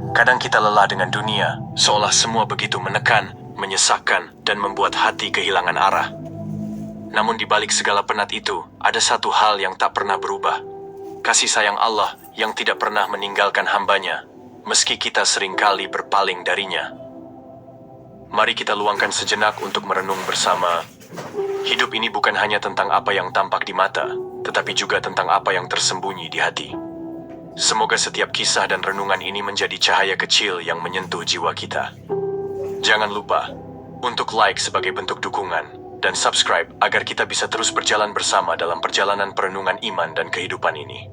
Kadang kita lelah dengan dunia, seolah semua begitu menekan, menyesakkan, dan membuat hati kehilangan arah. Namun di balik segala penat itu, ada satu hal yang tak pernah berubah. Kasih sayang Allah yang tidak pernah meninggalkan hambanya, meski kita seringkali berpaling darinya. Mari kita luangkan sejenak untuk merenung bersama. Hidup ini bukan hanya tentang apa yang tampak di mata, tetapi juga tentang apa yang tersembunyi di hati. Semoga setiap kisah dan renungan ini menjadi cahaya kecil yang menyentuh jiwa kita. Jangan lupa untuk like sebagai bentuk dukungan dan subscribe agar kita bisa terus berjalan bersama dalam perjalanan perenungan iman dan kehidupan ini.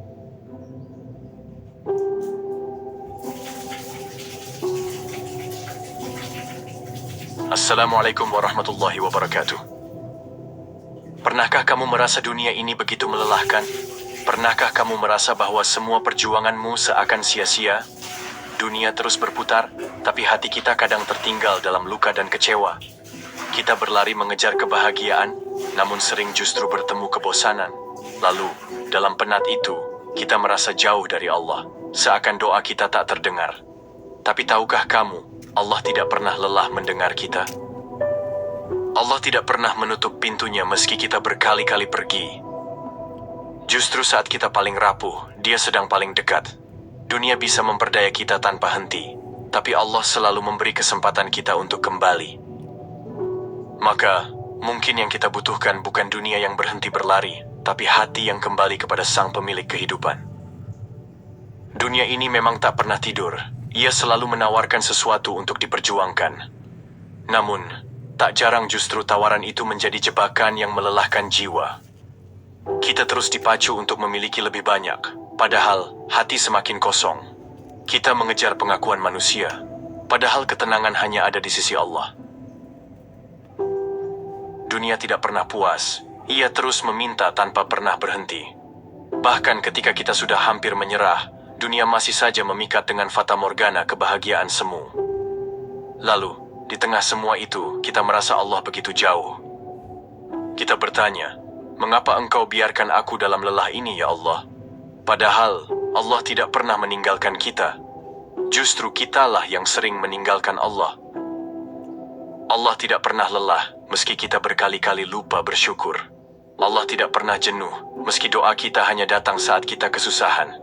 Assalamualaikum warahmatullahi wabarakatuh. Pernahkah kamu merasa dunia ini begitu melelahkan? Pernahkah kamu merasa bahwa semua perjuanganmu seakan sia-sia? Dunia terus berputar, tapi hati kita kadang tertinggal dalam luka dan kecewa. Kita berlari mengejar kebahagiaan, namun sering justru bertemu kebosanan. Lalu, dalam penat itu, kita merasa jauh dari Allah, seakan doa kita tak terdengar. Tapi tahukah kamu, Allah tidak pernah lelah mendengar kita? Allah tidak pernah menutup pintunya meski kita berkali-kali pergi. Justru saat kita paling rapuh, Dia sedang paling dekat. Dunia bisa memperdaya kita tanpa henti, tapi Allah selalu memberi kesempatan kita untuk kembali. Maka, mungkin yang kita butuhkan bukan dunia yang berhenti berlari, tapi hati yang kembali kepada Sang Pemilik kehidupan. Dunia ini memang tak pernah tidur. Ia selalu menawarkan sesuatu untuk diperjuangkan. Namun, tak jarang justru tawaran itu menjadi jebakan yang melelahkan jiwa. Kita terus dipacu untuk memiliki lebih banyak, padahal hati semakin kosong. Kita mengejar pengakuan manusia, padahal ketenangan hanya ada di sisi Allah. Dunia tidak pernah puas, ia terus meminta tanpa pernah berhenti. Bahkan ketika kita sudah hampir menyerah, dunia masih saja memikat dengan fata morgana kebahagiaan semu. Lalu, di tengah semua itu, kita merasa Allah begitu jauh. Kita bertanya, mengapa Engkau biarkan aku dalam lelah ini, ya Allah? Padahal, Allah tidak pernah meninggalkan kita. Justru kitalah yang sering meninggalkan Allah. Allah tidak pernah lelah, meski kita berkali-kali lupa bersyukur. Allah tidak pernah jenuh, meski doa kita hanya datang saat kita kesusahan.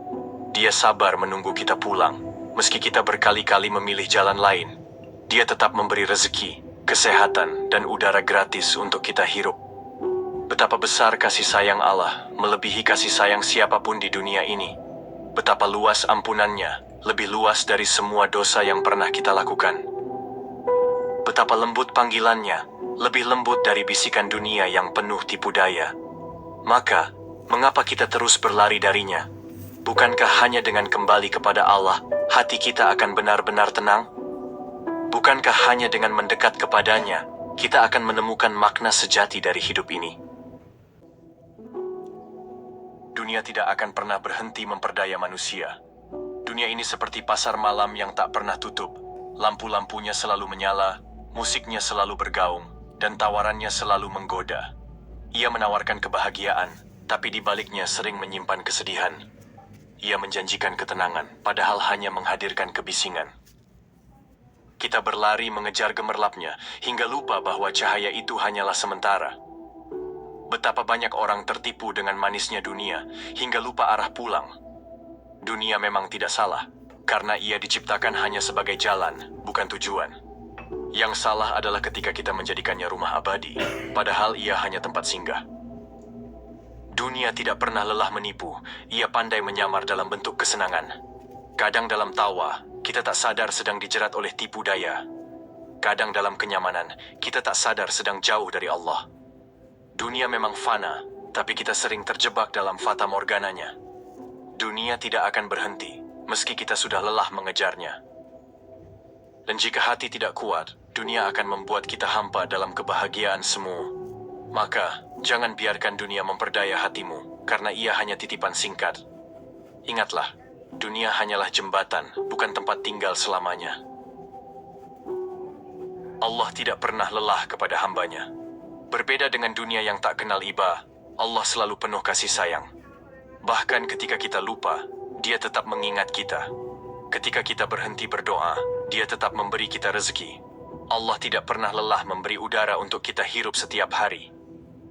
Dia sabar menunggu kita pulang, meski kita berkali-kali memilih jalan lain. Dia tetap memberi rezeki, kesehatan, dan udara gratis untuk kita hirup. Betapa besar kasih sayang Allah, melebihi kasih sayang siapapun di dunia ini. Betapa luas ampunannya, lebih luas dari semua dosa yang pernah kita lakukan. Betapa lembut panggilannya, lebih lembut dari bisikan dunia yang penuh tipu daya. Maka, mengapa kita terus berlari darinya? Bukankah hanya dengan kembali kepada Allah, hati kita akan benar-benar tenang? Bukankah hanya dengan mendekat kepadanya, kita akan menemukan makna sejati dari hidup ini? Dunia tidak akan pernah berhenti memperdaya manusia. Dunia ini seperti pasar malam yang tak pernah tutup. Lampu-lampunya selalu menyala, musiknya selalu bergaung, dan tawarannya selalu menggoda. Ia menawarkan kebahagiaan, tapi di baliknya sering menyimpan kesedihan. Ia menjanjikan ketenangan, padahal hanya menghadirkan kebisingan. Kita berlari mengejar gemerlapnya, hingga lupa bahwa cahaya itu hanyalah sementara. Betapa banyak orang tertipu dengan manisnya dunia, hingga lupa arah pulang. Dunia memang tidak salah, karena ia diciptakan hanya sebagai jalan, bukan tujuan. Yang salah adalah ketika kita menjadikannya rumah abadi, padahal ia hanya tempat singgah. Dunia tidak pernah lelah menipu, ia pandai menyamar dalam bentuk kesenangan. Kadang dalam tawa, kita tak sadar sedang dijerat oleh tipu daya. Kadang dalam kenyamanan, kita tak sadar sedang jauh dari Allah. Dunia memang fana, tapi kita sering terjebak dalam fata morgananya. Dunia tidak akan berhenti, meski kita sudah lelah mengejarnya. Dan jika hati tidak kuat, dunia akan membuat kita hampa dalam kebahagiaan semu. Maka, jangan biarkan dunia memperdaya hatimu, karena ia hanya titipan singkat. Ingatlah, dunia hanyalah jembatan, bukan tempat tinggal selamanya. Allah tidak pernah lelah kepada hambanya. Berbeda dengan dunia yang tak kenal iba, Allah selalu penuh kasih sayang. Bahkan ketika kita lupa, Dia tetap mengingat kita. Ketika kita berhenti berdoa, Dia tetap memberi kita rezeki. Allah tidak pernah lelah memberi udara untuk kita hirup setiap hari.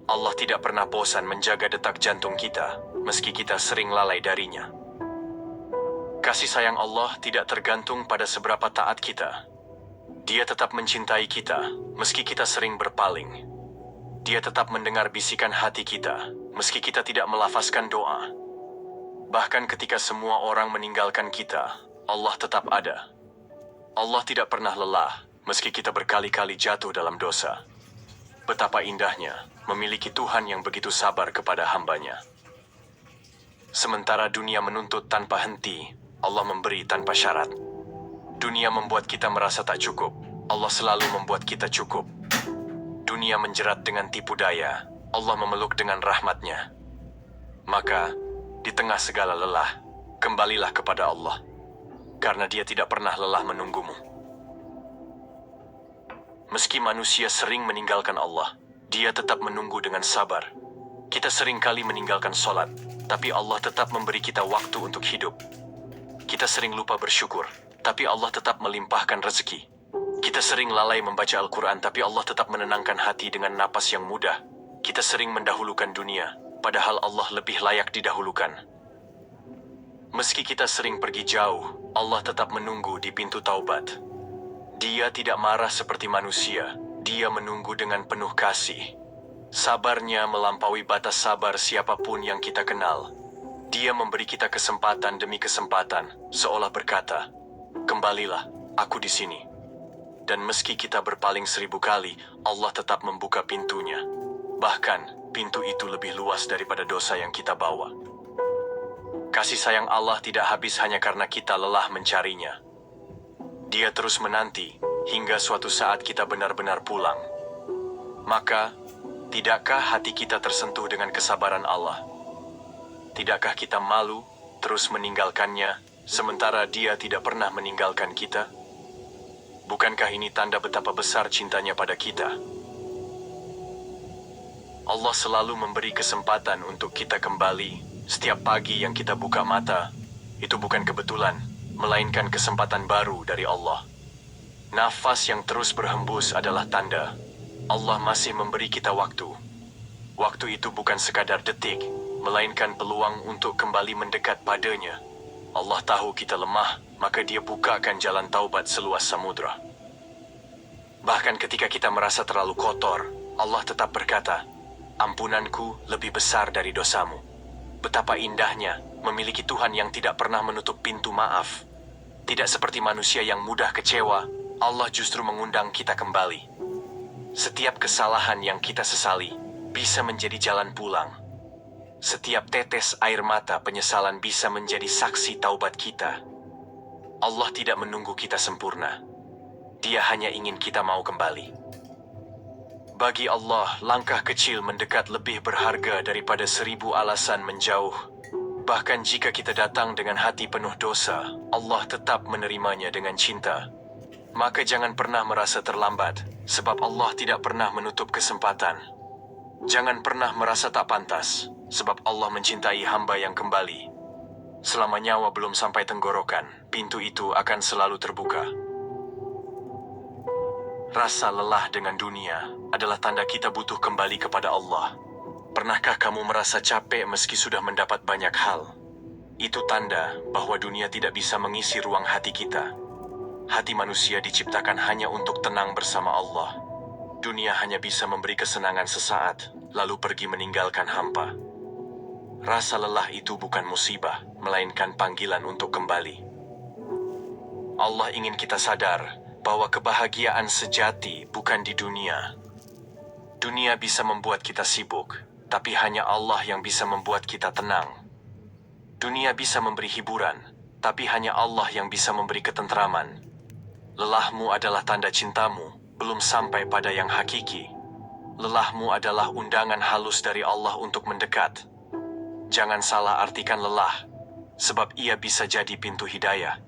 Allah tidak pernah bosan menjaga detak jantung kita, meski kita sering lalai darinya. Kasih sayang Allah tidak tergantung pada seberapa taat kita. Dia tetap mencintai kita, meski kita sering berpaling. Dia tetap mendengar bisikan hati kita, meski kita tidak melafazkan doa. Bahkan ketika semua orang meninggalkan kita, Allah tetap ada. Allah tidak pernah lelah, meski kita berkali-kali jatuh dalam dosa. Betapa indahnya memiliki Tuhan yang begitu sabar kepada hamba-Nya. Sementara dunia menuntut tanpa henti, Allah memberi tanpa syarat. Dunia membuat kita merasa tak cukup, Allah selalu membuat kita cukup. Dunia menjerat dengan tipu daya, Allah memeluk dengan rahmat-Nya. Maka, di tengah segala lelah, kembalilah kepada Allah, karena Dia tidak pernah lelah menunggumu. Meski manusia sering meninggalkan Allah, Dia tetap menunggu dengan sabar. Kita sering kali meninggalkan sholat, tapi Allah tetap memberi kita waktu untuk hidup. Kita sering lupa bersyukur, tapi Allah tetap melimpahkan rezeki. Kita sering lalai membaca Al-Quran, tapi Allah tetap menenangkan hati dengan napas yang mudah. Kita sering mendahulukan dunia, padahal Allah lebih layak didahulukan. Meski kita sering pergi jauh, Allah tetap menunggu di pintu taubat. Dia tidak marah seperti manusia, Dia menunggu dengan penuh kasih. Sabarnya melampaui batas sabar siapapun yang kita kenal. Dia memberi kita kesempatan demi kesempatan, seolah berkata, "Kembalilah, aku di sini." Dan meski kita berpaling 1000 kali, Allah tetap membuka pintunya. Bahkan, pintu itu lebih luas daripada dosa yang kita bawa. Kasih sayang Allah tidak habis hanya karena kita lelah mencarinya. Dia terus menanti, hingga suatu saat kita benar-benar pulang. Maka, tidakkah hati kita tersentuh dengan kesabaran Allah? Tidakkah kita malu, terus meninggalkannya, sementara Dia tidak pernah meninggalkan kita? Bukankah ini tanda betapa besar cintanya pada kita? Allah selalu memberi kesempatan untuk kita kembali. Setiap pagi yang kita buka mata, itu bukan kebetulan, melainkan kesempatan baru dari Allah. Nafas yang terus berhembus adalah tanda Allah masih memberi kita waktu. Waktu itu bukan sekadar detik, melainkan peluang untuk kembali mendekat padanya. Allah tahu kita lemah, maka Dia bukakan jalan taubat seluas samudra. Bahkan ketika kita merasa terlalu kotor, Allah tetap berkata, "Ampunanku lebih besar dari dosamu." Betapa indahnya memiliki Tuhan yang tidak pernah menutup pintu maaf. Tidak seperti manusia yang mudah kecewa, Allah justru mengundang kita kembali. Setiap kesalahan yang kita sesali bisa menjadi jalan pulang. Setiap tetes air mata penyesalan bisa menjadi saksi taubat kita. Allah tidak menunggu kita sempurna. Dia hanya ingin kita mau kembali. Bagi Allah, langkah kecil mendekat lebih berharga daripada 1000 alasan menjauh. Bahkan jika kita datang dengan hati penuh dosa, Allah tetap menerimanya dengan cinta. Maka jangan pernah merasa terlambat, sebab Allah tidak pernah menutup kesempatan. Jangan pernah merasa tak pantas, sebab Allah mencintai hamba yang kembali. Selama nyawa belum sampai tenggorokan, pintu itu akan selalu terbuka. Rasa lelah dengan dunia adalah tanda kita butuh kembali kepada Allah. Pernahkah kamu merasa capek meski sudah mendapat banyak hal? Itu tanda bahwa dunia tidak bisa mengisi ruang hati kita. Hati manusia diciptakan hanya untuk tenang bersama Allah. Dunia hanya bisa memberi kesenangan sesaat, lalu pergi meninggalkan hampa. Rasa lelah itu bukan musibah, melainkan panggilan untuk kembali. Allah ingin kita sadar bahwa kebahagiaan sejati bukan di dunia. Dunia bisa membuat kita sibuk, tapi hanya Allah yang bisa membuat kita tenang. Dunia bisa memberi hiburan, tapi hanya Allah yang bisa memberi ketentraman. Lelahmu adalah tanda cintamu, belum sampai pada yang hakiki. Lelahmu adalah undangan halus dari Allah untuk mendekat. Jangan salah artikan lelah, sebab ia bisa jadi pintu hidayah.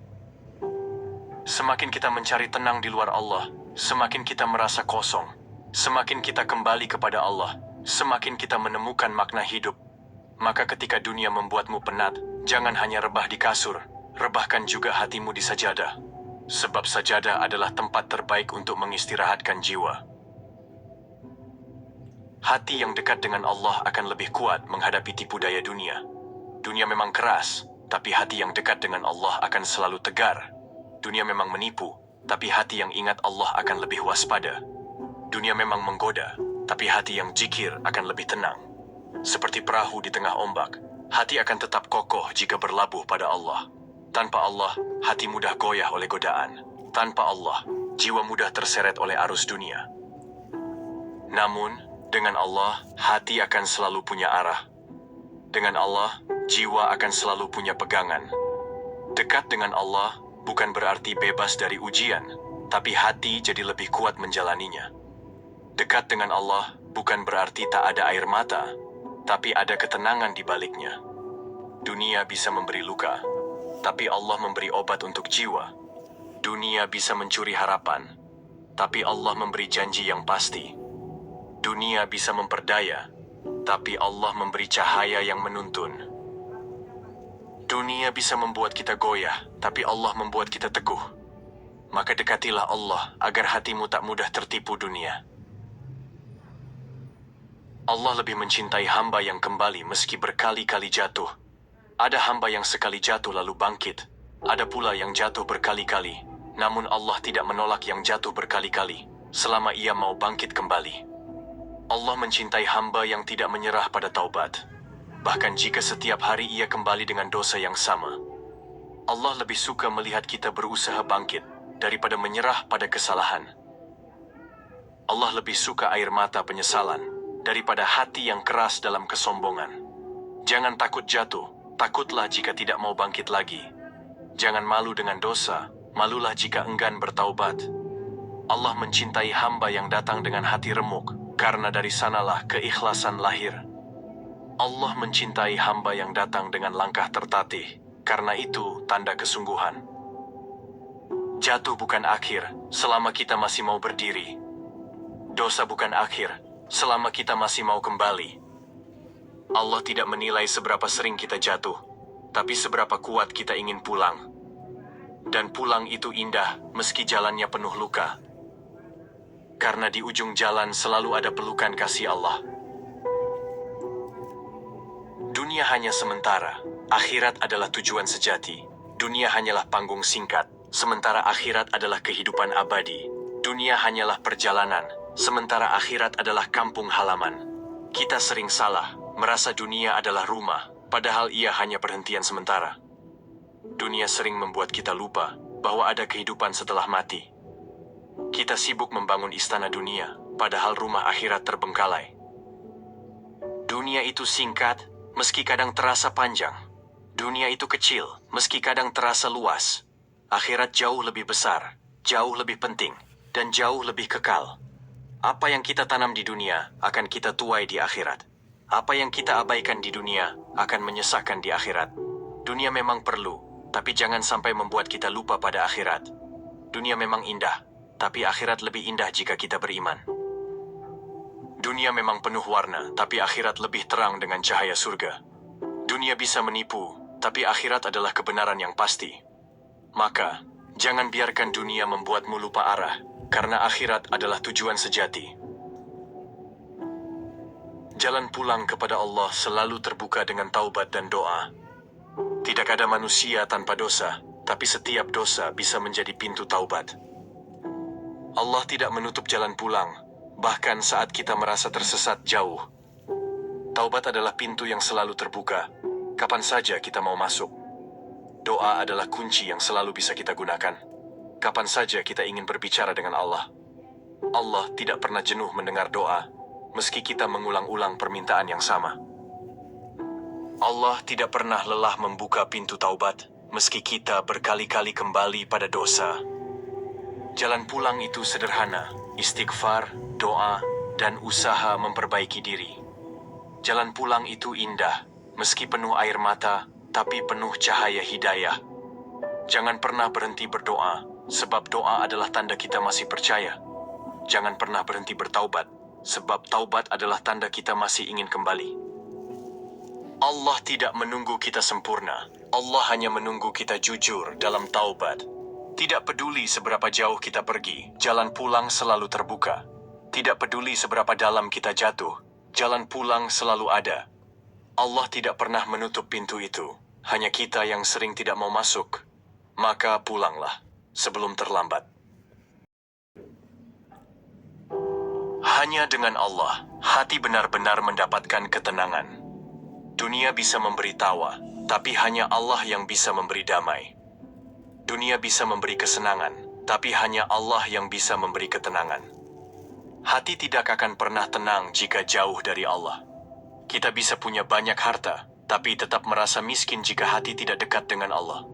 Semakin kita mencari tenang di luar Allah, semakin kita merasa kosong. Semakin kita kembali kepada Allah, semakin kita menemukan makna hidup. Maka ketika dunia membuatmu penat, jangan hanya rebah di kasur, rebahkan juga hatimu di sajadah, sebab sajadah adalah tempat terbaik untuk mengistirahatkan jiwa. Hati yang dekat dengan Allah akan lebih kuat menghadapi tipu daya dunia. Dunia memang keras, tapi hati yang dekat dengan Allah akan selalu tegar. Dunia memang menipu, tapi hati yang ingat Allah akan lebih waspada. Dunia memang menggoda, tapi hati yang zikir akan lebih tenang. Seperti perahu di tengah ombak, hati akan tetap kokoh jika berlabuh pada Allah. Tanpa Allah, hati mudah goyah oleh godaan. Tanpa Allah, jiwa mudah terseret oleh arus dunia. Namun, dengan Allah, hati akan selalu punya arah. Dengan Allah, jiwa akan selalu punya pegangan. Dekat dengan Allah bukan berarti bebas dari ujian, tapi hati jadi lebih kuat menjalaninya. Dekat dengan Allah bukan berarti tak ada air mata, tapi ada ketenangan di baliknya. Dunia bisa memberi luka, tapi Allah memberi obat untuk jiwa. Dunia bisa mencuri harapan, tapi Allah memberi janji yang pasti. Dunia bisa memperdaya, tapi Allah memberi cahaya yang menuntun. Dunia bisa membuat kita goyah, tapi Allah membuat kita teguh. Maka dekatilah Allah agar hatimu tak mudah tertipu dunia. Allah lebih mencintai hamba yang kembali meski berkali-kali jatuh. Ada hamba yang sekali jatuh lalu bangkit. Ada pula yang jatuh berkali-kali. Namun Allah tidak menolak yang jatuh berkali-kali, selama ia mau bangkit kembali. Allah mencintai hamba yang tidak menyerah pada taubat. Bahkan jika setiap hari ia kembali dengan dosa yang sama. Allah lebih suka melihat kita berusaha bangkit daripada menyerah pada kesalahan. Allah lebih suka air mata penyesalan daripada hati yang keras dalam kesombongan. Jangan takut jatuh, takutlah jika tidak mau bangkit lagi. Jangan malu dengan dosa, malulah jika enggan bertaubat. Allah mencintai hamba yang datang dengan hati remuk, karena dari sanalah keikhlasan lahir. Allah mencintai hamba yang datang dengan langkah tertatih, karena itu tanda kesungguhan. Jatuh bukan akhir, selama kita masih mau berdiri. Dosa bukan akhir, selama kita masih mau kembali. Allah tidak menilai seberapa sering kita jatuh, tapi seberapa kuat kita ingin pulang. Dan pulang itu indah meski jalannya penuh luka. Karena di ujung jalan selalu ada pelukan kasih Allah. Dunia hanya sementara, akhirat adalah tujuan sejati. Dunia hanyalah panggung singkat, sementara akhirat adalah kehidupan abadi. Dunia hanyalah perjalanan, sementara akhirat adalah kampung halaman. Kita sering salah, merasa dunia adalah rumah, padahal ia hanya perhentian sementara. Dunia sering membuat kita lupa bahwa ada kehidupan setelah mati. Kita sibuk membangun istana dunia, padahal rumah akhirat terbengkalai. Dunia itu singkat, meski kadang terasa panjang. Dunia itu kecil, meski kadang terasa luas. Akhirat jauh lebih besar, jauh lebih penting, dan jauh lebih kekal. Apa yang kita tanam di dunia akan kita tuai di akhirat. Apa yang kita abaikan di dunia akan menyesakkan di akhirat. Dunia memang perlu, tapi jangan sampai membuat kita lupa pada akhirat. Dunia memang indah, tapi akhirat lebih indah jika kita beriman. Dunia memang penuh warna, tapi akhirat lebih terang dengan cahaya surga. Dunia bisa menipu, tapi akhirat adalah kebenaran yang pasti. Maka, jangan biarkan dunia membuatmu lupa arah, karena akhirat adalah tujuan sejati. Jalan pulang kepada Allah selalu terbuka dengan taubat dan doa. Tidak ada manusia tanpa dosa, tapi setiap dosa bisa menjadi pintu taubat. Allah tidak menutup jalan pulang, bahkan saat kita merasa tersesat jauh. Taubat adalah pintu yang selalu terbuka, kapan saja kita mau masuk. Doa adalah kunci yang selalu bisa kita gunakan, kapan saja kita ingin berbicara dengan Allah. Allah tidak pernah jenuh mendengar doa, meski kita mengulang-ulang permintaan yang sama. Allah tidak pernah lelah membuka pintu taubat, meski kita berkali-kali kembali pada dosa. Jalan pulang itu sederhana, istighfar, doa, dan usaha memperbaiki diri. Jalan pulang itu indah, meski penuh air mata, tapi penuh cahaya hidayah. Jangan pernah berhenti berdoa, sebab doa adalah tanda kita masih percaya. Jangan pernah berhenti bertaubat, sebab taubat adalah tanda kita masih ingin kembali. Allah tidak menunggu kita sempurna, Allah hanya menunggu kita jujur dalam taubat. Tidak peduli seberapa jauh kita pergi, jalan pulang selalu terbuka. Tidak peduli seberapa dalam kita jatuh, jalan pulang selalu ada. Allah tidak pernah menutup pintu itu, hanya kita yang sering tidak mau masuk. Maka pulanglah sebelum terlambat. Hanya dengan Allah, hati benar-benar mendapatkan ketenangan. Dunia bisa memberi tawa, tapi hanya Allah yang bisa memberi damai. Dunia bisa memberi kesenangan, tapi hanya Allah yang bisa memberi ketenangan. Hati tidak akan pernah tenang jika jauh dari Allah. Kita bisa punya banyak harta, tapi tetap merasa miskin jika hati tidak dekat dengan Allah.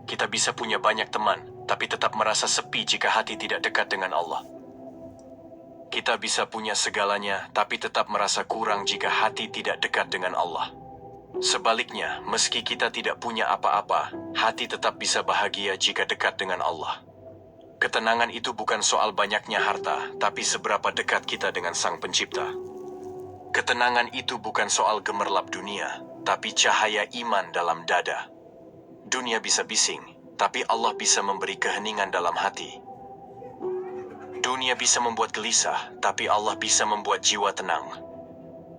Kita bisa punya banyak teman, tapi tetap merasa sepi jika hati tidak dekat dengan Allah. Kita bisa punya segalanya, tapi tetap merasa kurang jika hati tidak dekat dengan Allah. Sebaliknya, meski kita tidak punya apa-apa, hati tetap bisa bahagia jika dekat dengan Allah. Ketenangan itu bukan soal banyaknya harta, tapi seberapa dekat kita dengan Sang Pencipta. Ketenangan itu bukan soal gemerlap dunia, tapi cahaya iman dalam dada. Dunia bisa bising, tapi Allah bisa memberi keheningan dalam hati. Dunia bisa membuat gelisah, tapi Allah bisa membuat jiwa tenang.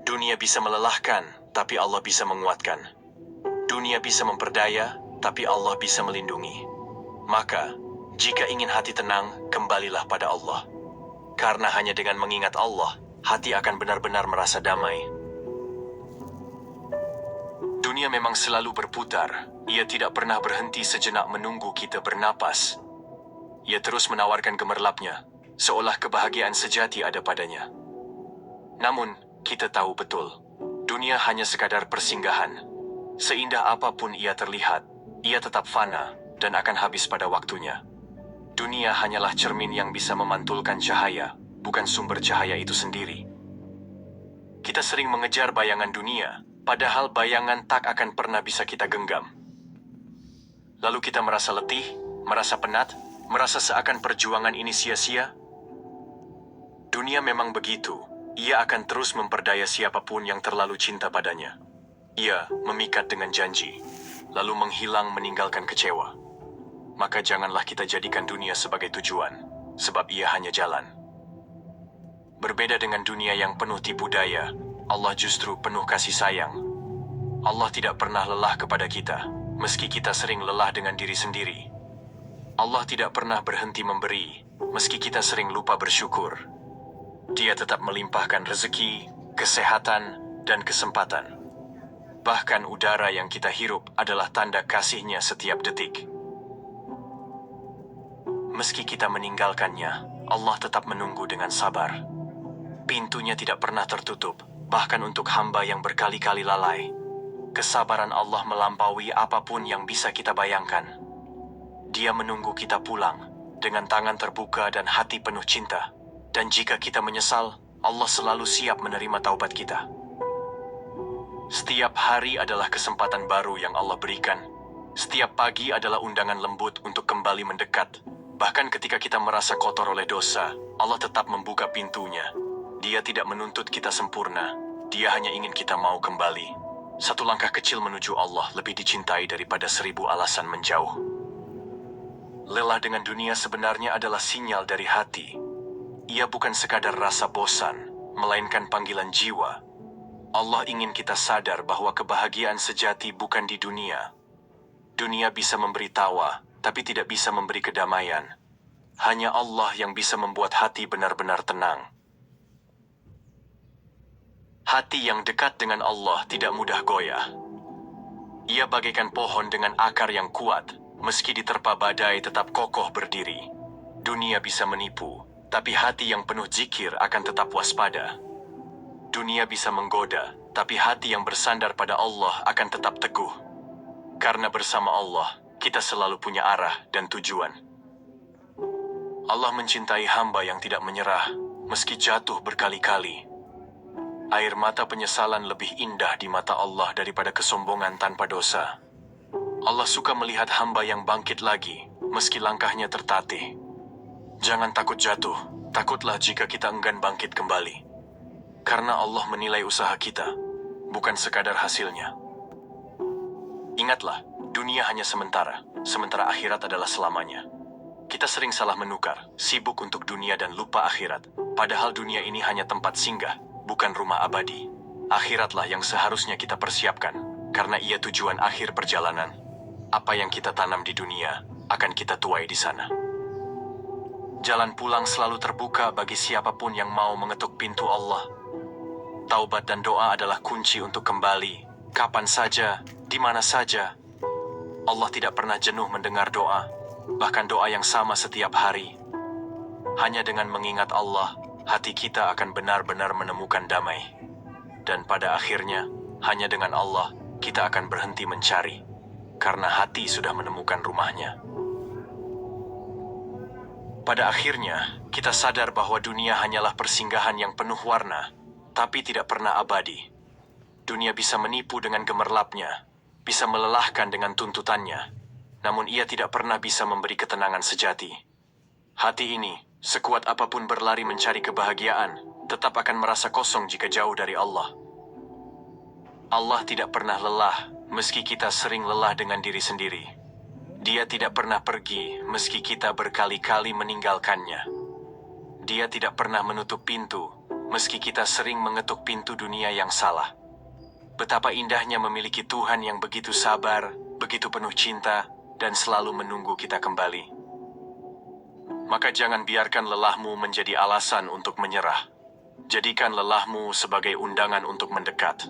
Dunia bisa melelahkan, tapi Allah bisa menguatkan. Dunia bisa memperdaya, tapi Allah bisa melindungi. Maka, jika ingin hati tenang, kembalilah pada Allah. Karena hanya dengan mengingat Allah, hati akan benar-benar merasa damai. Dunia memang selalu berputar. Ia tidak pernah berhenti sejenak menunggu kita bernapas. Ia terus menawarkan gemerlapnya, seolah kebahagiaan sejati ada padanya. Namun, kita tahu betul, dunia hanya sekadar persinggahan. Seindah apapun ia terlihat, ia tetap fana dan akan habis pada waktunya. Dunia hanyalah cermin yang bisa memantulkan cahaya, bukan sumber cahaya itu sendiri. Kita sering mengejar bayangan dunia, padahal bayangan tak akan pernah bisa kita genggam. Lalu kita merasa letih, merasa penat, merasa seakan perjuangan ini sia-sia. Dunia memang begitu. Ia akan terus memperdaya siapapun yang terlalu cinta padanya. Ia memikat dengan janji, lalu menghilang meninggalkan kecewa. Maka janganlah kita jadikan dunia sebagai tujuan, sebab ia hanya jalan. Berbeda dengan dunia yang penuh tipu daya, Allah justru penuh kasih sayang. Allah tidak pernah lelah kepada kita, meski kita sering lelah dengan diri sendiri. Allah tidak pernah berhenti memberi, meski kita sering lupa bersyukur. Dia tetap melimpahkan rezeki, kesehatan, dan kesempatan. Bahkan udara yang kita hirup adalah tanda kasih-Nya setiap detik. Meski kita meninggalkannya, Allah tetap menunggu dengan sabar. Pintunya tidak pernah tertutup, bahkan untuk hamba yang berkali-kali lalai. Kesabaran Allah melampaui apapun yang bisa kita bayangkan. Dia menunggu kita pulang, dengan tangan terbuka dan hati penuh cinta. Dan jika kita menyesal, Allah selalu siap menerima taubat kita. Setiap hari adalah kesempatan baru yang Allah berikan. Setiap pagi adalah undangan lembut untuk kembali mendekat. Bahkan ketika kita merasa kotor oleh dosa, Allah tetap membuka pintunya. Dia tidak menuntut kita sempurna. Dia hanya ingin kita mau kembali. Satu langkah kecil menuju Allah lebih dicintai daripada 1000 alasan menjauh. Lelah dengan dunia sebenarnya adalah sinyal dari hati. Ia bukan sekadar rasa bosan, melainkan panggilan jiwa. Allah ingin kita sadar bahwa kebahagiaan sejati bukan di dunia. Dunia bisa memberi tawa, tapi tidak bisa memberi kedamaian. Hanya Allah yang bisa membuat hati benar-benar tenang. Hati yang dekat dengan Allah tidak mudah goyah. Ia bagaikan pohon dengan akar yang kuat, meski diterpa badai tetap kokoh berdiri. Dunia bisa menipu, tapi hati yang penuh zikir akan tetap waspada. Dunia bisa menggoda, tapi hati yang bersandar pada Allah akan tetap teguh. Karena bersama Allah, kita selalu punya arah dan tujuan. Allah mencintai hamba yang tidak menyerah, meski jatuh berkali-kali. Air mata penyesalan lebih indah di mata Allah daripada kesombongan tanpa dosa. Allah suka melihat hamba yang bangkit lagi, meski langkahnya tertatih. Jangan takut jatuh, takutlah jika kita enggan bangkit kembali. Karena Allah menilai usaha kita, bukan sekadar hasilnya. Ingatlah, Dunia hanya sementara, sementara akhirat adalah selamanya. Kita sering salah menukar, sibuk untuk dunia dan lupa akhirat. Padahal dunia ini hanya tempat singgah, bukan rumah abadi. Akhiratlah yang seharusnya kita persiapkan, karena ia tujuan akhir perjalanan. Apa yang kita tanam di dunia, akan kita tuai di sana. Jalan pulang selalu terbuka bagi siapapun yang mau mengetuk pintu Allah. Taubat dan doa adalah kunci untuk kembali, kapan saja, di mana saja. Allah tidak pernah jenuh mendengar doa, bahkan doa yang sama setiap hari. Hanya dengan mengingat Allah, hati kita akan benar-benar menemukan damai. Dan pada akhirnya, hanya dengan Allah, kita akan berhenti mencari, karena hati sudah menemukan rumahnya. Pada akhirnya, kita sadar bahwa dunia hanyalah persinggahan yang penuh warna, tapi tidak pernah abadi. Dunia bisa menipu dengan gemerlapnya, bisa melelahkan dengan tuntutannya, namun ia tidak pernah bisa memberi ketenangan sejati. Hati ini, sekuat apapun berlari mencari kebahagiaan, tetap akan merasa kosong jika jauh dari Allah. Allah tidak pernah lelah, meski kita sering lelah dengan diri sendiri. Dia tidak pernah pergi, meski kita berkali-kali meninggalkannya. Dia tidak pernah menutup pintu, meski kita sering mengetuk pintu dunia yang salah. Betapa indahnya memiliki Tuhan yang begitu sabar, begitu penuh cinta, dan selalu menunggu kita kembali. Maka jangan biarkan lelahmu menjadi alasan untuk menyerah. Jadikan lelahmu sebagai undangan untuk mendekat.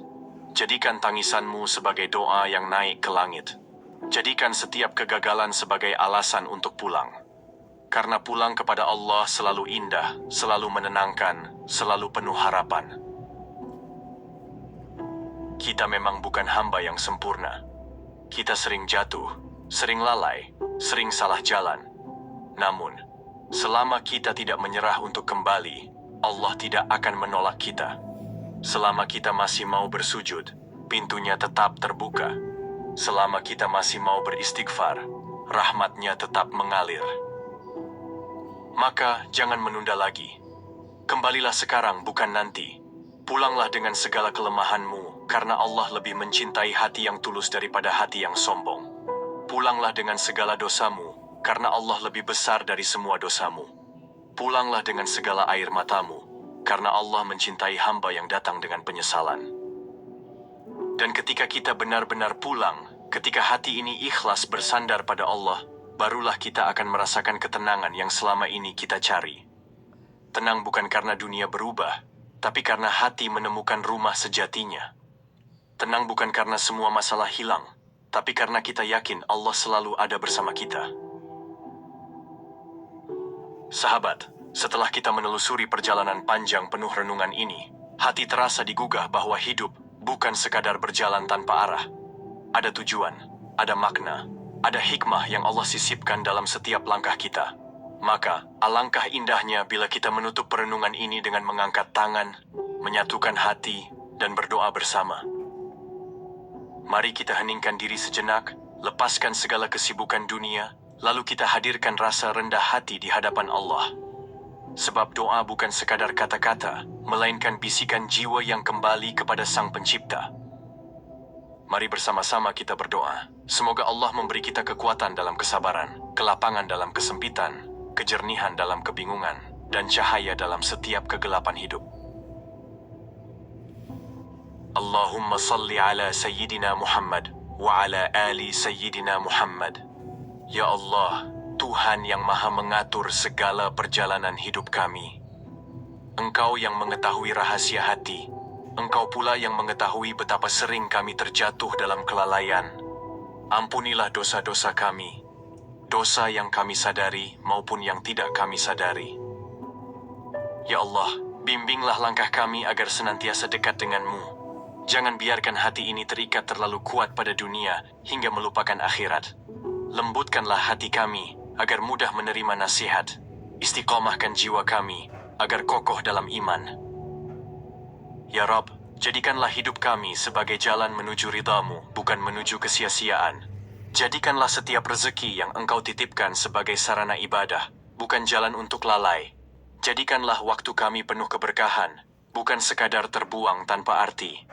Jadikan tangisanmu sebagai doa yang naik ke langit. Jadikan setiap kegagalan sebagai alasan untuk pulang. Karena pulang kepada Allah selalu indah, selalu menenangkan, selalu penuh harapan. Kita memang bukan hamba yang sempurna. Kita sering jatuh, sering lalai, sering salah jalan. Namun, selama kita tidak menyerah untuk kembali, Allah tidak akan menolak kita. Selama kita masih mau bersujud, pintunya tetap terbuka. Selama kita masih mau beristighfar, rahmatnya tetap mengalir. Maka jangan menunda lagi. Kembalilah sekarang, bukan nanti. Pulanglah dengan segala kelemahanmu, karena Allah lebih mencintai hati yang tulus daripada hati yang sombong. Pulanglah dengan segala dosamu, karena Allah lebih besar dari semua dosamu. Pulanglah dengan segala air matamu, karena Allah mencintai hamba yang datang dengan penyesalan. Dan ketika kita benar-benar pulang, ketika hati ini ikhlas bersandar pada Allah, barulah kita akan merasakan ketenangan yang selama ini kita cari. Tenang bukan karena dunia berubah, tapi karena hati menemukan rumah sejatinya. Tenang bukan karena semua masalah hilang, tapi karena kita yakin Allah selalu ada bersama kita. Sahabat, setelah kita menelusuri perjalanan panjang penuh renungan ini, hati terasa digugah bahwa hidup bukan sekadar berjalan tanpa arah. Ada tujuan, ada makna, ada hikmah yang Allah sisipkan dalam setiap langkah kita. Maka, alangkah indahnya bila kita menutup perenungan ini dengan mengangkat tangan, menyatukan hati, dan berdoa bersama. Mari kita heningkan diri sejenak, lepaskan segala kesibukan dunia, lalu kita hadirkan rasa rendah hati di hadapan Allah. Sebab doa bukan sekadar kata-kata, melainkan bisikan jiwa yang kembali kepada Sang Pencipta. Mari bersama-sama kita berdoa. Semoga Allah memberi kita kekuatan dalam kesabaran, kelapangan dalam kesempitan, kejernihan dalam kebingungan, dan cahaya dalam setiap kegelapan hidup. Allahumma salli ala Sayyidina Muhammad wa ala ali Sayyidina Muhammad. Ya Allah, Tuhan yang maha mengatur segala perjalanan hidup kami. Engkau yang mengetahui rahasia hati. Engkau pula yang mengetahui betapa sering kami terjatuh dalam kelalaian. Ampunilah dosa-dosa kami, dosa yang kami sadari maupun yang tidak kami sadari. Ya Allah, bimbinglah langkah kami agar senantiasa dekat denganmu. Jangan biarkan hati ini terikat terlalu kuat pada dunia hingga melupakan akhirat. Lembutkanlah hati kami agar mudah menerima nasihat. Istiqomahkan jiwa kami agar kokoh dalam iman. Ya Rabb, jadikanlah hidup kami sebagai jalan menuju ridha-Mu, bukan menuju kesia-siaan. Jadikanlah setiap rezeki yang Engkau titipkan sebagai sarana ibadah, bukan jalan untuk lalai. Jadikanlah waktu kami penuh keberkahan, bukan sekadar terbuang tanpa arti.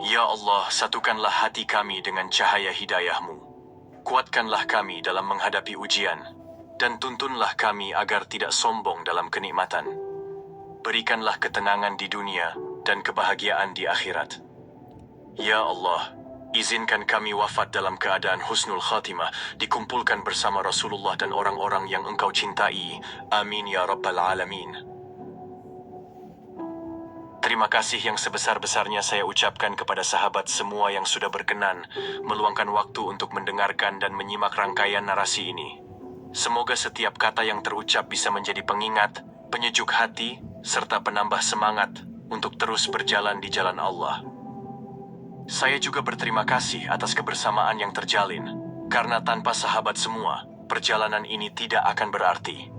Ya Allah, satukanlah hati kami dengan cahaya hidayah-Mu. Kuatkanlah kami dalam menghadapi ujian, dan tuntunlah kami agar tidak sombong dalam kenikmatan. Berikanlah ketenangan di dunia dan kebahagiaan di akhirat. Ya Allah, izinkan kami wafat dalam keadaan husnul khatimah, dikumpulkan bersama Rasulullah dan orang-orang yang Engkau cintai. Amin ya Rabbal Alamin. Terima kasih yang sebesar-besarnya saya ucapkan kepada sahabat semua yang sudah berkenan meluangkan waktu untuk mendengarkan dan menyimak rangkaian narasi ini. Semoga setiap kata yang terucap bisa menjadi pengingat, penyejuk hati, serta penambah semangat untuk terus berjalan di jalan Allah. Saya juga berterima kasih atas kebersamaan yang terjalin, karena tanpa sahabat semua, perjalanan ini tidak akan berarti.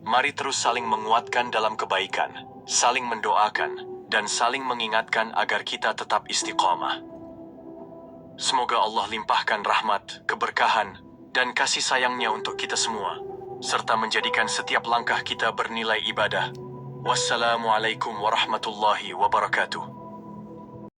Mari terus saling menguatkan dalam kebaikan, saling mendoakan, dan saling mengingatkan agar kita tetap istiqomah. Semoga Allah limpahkan rahmat, keberkahan, dan kasih sayangnya untuk kita semua, serta menjadikan setiap langkah kita bernilai ibadah. Wassalamualaikum warahmatullahi wabarakatuh.